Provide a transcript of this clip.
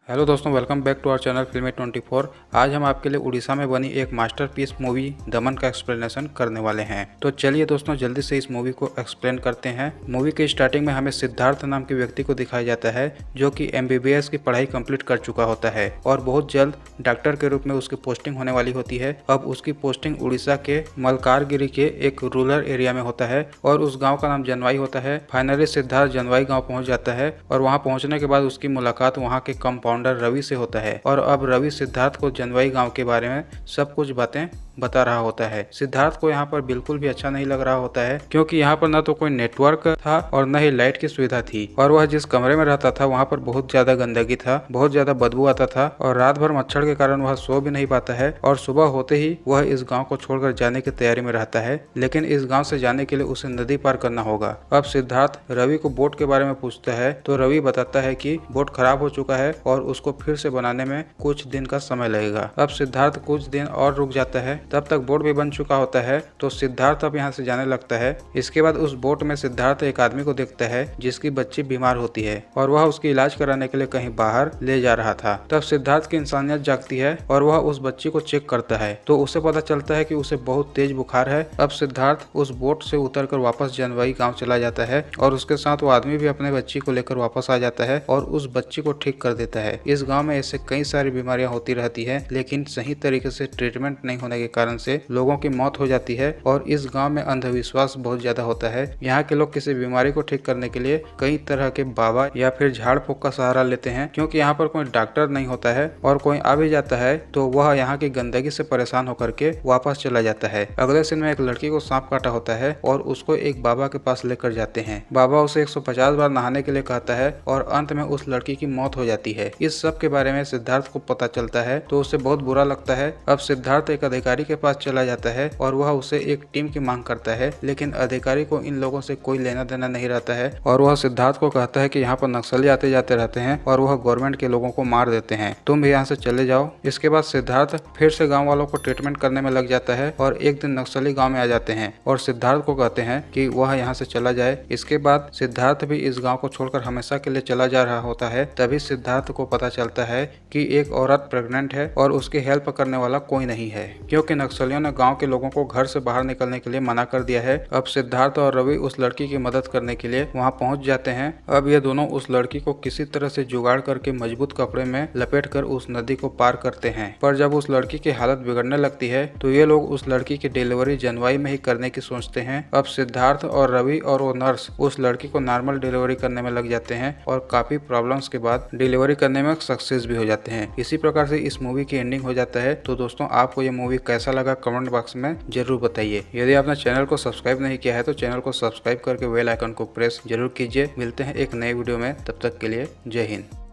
Hello दोस्तों, welcome back to our channel Filmy 24। आज हम आपके लिए उड़ीसा में बनी एक मास्टरपीस मूवी दमन का एक्सप्लेनेशन करने वाले हैं। तो चलिए दोस्तों, जल्दी से इस मूवी को एक्सप्लेन करते हैं। मूवी के स्टार्टिंग में हमें सिद्धार्थ नाम के व्यक्ति को दिखाया जाता है, जो कि MBBS की पढ़ाई कंप्लीट कर चुका होता है और बहुत जल्द डॉक्टर के रूप में उसकी पोस्टिंग होने वाली होती है। अब उसकी पोस्टिंग उड़ीसा के मलकारगिरी के एक रूरल एरिया में होता है और उस गाँव का नाम जनवाई होता है। फाइनली सिद्धार्थ जनवाई गाँव पहुँच जाता है और वहाँ पहुँचने के बाद उसकी मुलाकात वहाँ के कंपाउंडर रवि से होता है और अब रवि सिद्धार्थ को जनवाई गांव के बारे में सब कुछ बातें बता रहा होता है। सिद्धार्थ को यहाँ पर बिल्कुल भी अच्छा नहीं लग रहा होता है, क्योंकि यहाँ पर न तो कोई नेटवर्क था और न ही लाइट की सुविधा थी और वह जिस कमरे में रहता था वहाँ पर बहुत ज्यादा गंदगी था, बहुत ज्यादा बदबू आता था और रात भर मच्छर के कारण वह सो भी नहीं पाता है और सुबह होते ही वह इस गाँव को छोड़कर जाने की तैयारी में रहता है। लेकिन इस गाँव से जाने के लिए उसे नदी पार करना होगा। अब सिद्धार्थ रवि को बोट के बारे में पूछता है तो रवि बताता है कि बोट खराब हो चुका है और उसको फिर से बनाने में कुछ दिन का समय लगेगा। अब सिद्धार्थ कुछ दिन और रुक जाता है, तब तक बोट भी बन चुका होता है। तो सिद्धार्थ अब यहाँ से जाने लगता है। इसके बाद उस बोट में सिद्धार्थ एक आदमी को देखता है जिसकी बच्ची बीमार होती है और वह उसकी इलाज कराने के लिए कहीं बाहर ले जा रहा था। तब सिद्धार्थ की इंसानियत जागती है और वह उस बच्ची को चेक करता है तो उसे पता चलता है कि उसे बहुत तेज बुखार है। अब सिद्धार्थ उस बोट से उतरकर वापस जनवाई गाँव चला जाता है और उसके साथ वो आदमी भी अपने बच्ची को लेकर वापस आ जाता है और उस बच्ची को ठीक कर देता है। इस गाँव में ऐसे कई सारी बीमारियां होती रहती है, लेकिन सही तरीके से ट्रीटमेंट नहीं होने के कारण से लोगों की मौत हो जाती है और इस गांव में अंधविश्वास बहुत ज्यादा होता है। यहाँ के लोग किसी बीमारी को ठीक करने के लिए कई तरह के बाबा या फिर झाड़ फूक का सहारा लेते हैं, क्योंकि यहाँ पर कोई डॉक्टर नहीं होता है और कोई आ भी जाता है तो वह यहाँ की गंदगी से परेशान होकर के वापस चला जाता है। अगले दिन में एक लड़की को सांप काटा होता है और उसको एक बाबा के पास लेकर जाते हैं। बाबा उसे 150 बार नहाने के लिए कहता है और अंत में उस लड़की की मौत हो जाती है। इस सब के बारे में सिद्धार्थ को पता चलता है तो उसे बहुत बुरा लगता है। अब सिद्धार्थ एक अधिकारी के पास चला जाता है और वह उसे एक टीम की मांग करता है, लेकिन अधिकारी को इन लोगों से कोई लेना देना नहीं रहता है और वह सिद्धार्थ को कहता है कि यहाँ पर नक्सली आते जाते रहते हैं और वह गवर्नमेंट के लोगों को मार देते हैं, तुम भी यहाँ से चले जाओ। इसके बाद सिद्धार्थ फिर से गाँव वालों को ट्रीटमेंट करने में लग जाता है और एक दिन नक्सली गाँव में आ जाते हैं और सिद्धार्थ को कहते हैं कि वह यहाँ से चला जाए। इसके बाद सिद्धार्थ भी इस गाँव को छोड़कर हमेशा के लिए चला जा रहा होता है। तभी सिद्धार्थ को पता चलता है कि एक औरत प्रेग्नेंट है और उसकी हेल्प करने वाला कोई नहीं है, क्योंकि नक्सलियों ने गांव के लोगों को घर से बाहर निकलने के लिए मना कर दिया है। अब सिद्धार्थ और रवि उस लड़की की मदद करने के लिए वहां पहुंच जाते हैं। अब ये दोनों उस लड़की को किसी तरह से जुगाड़ करके मजबूत कपड़े में लपेटकर उस नदी को पार करते हैं। पर जब उस लड़की की हालत बिगड़ने लगती है तो ये लोग उस लड़की की डिलीवरी जनवाई में ही करने की सोचते हैं। अब सिद्धार्थ और रवि और वो नर्स उस लड़की को नॉर्मल डिलीवरी करने में लग जाते हैं और काफी प्रॉब्लम्स के बाद डिलीवरी करने में सक्सेस भी हो जाते हैं। इसी प्रकार से इस मूवी की एंडिंग हो जाता है। तो दोस्तों, आपको ये मूवी कैसा लगा कमेंट बॉक्स में जरूर बताइए। यदि आपने चैनल को सब्सक्राइब नहीं किया है तो चैनल को सब्सक्राइब करके बेल आइकन को प्रेस जरूर कीजिए। मिलते हैं एक नए वीडियो में, तब तक के लिए जय हिंद।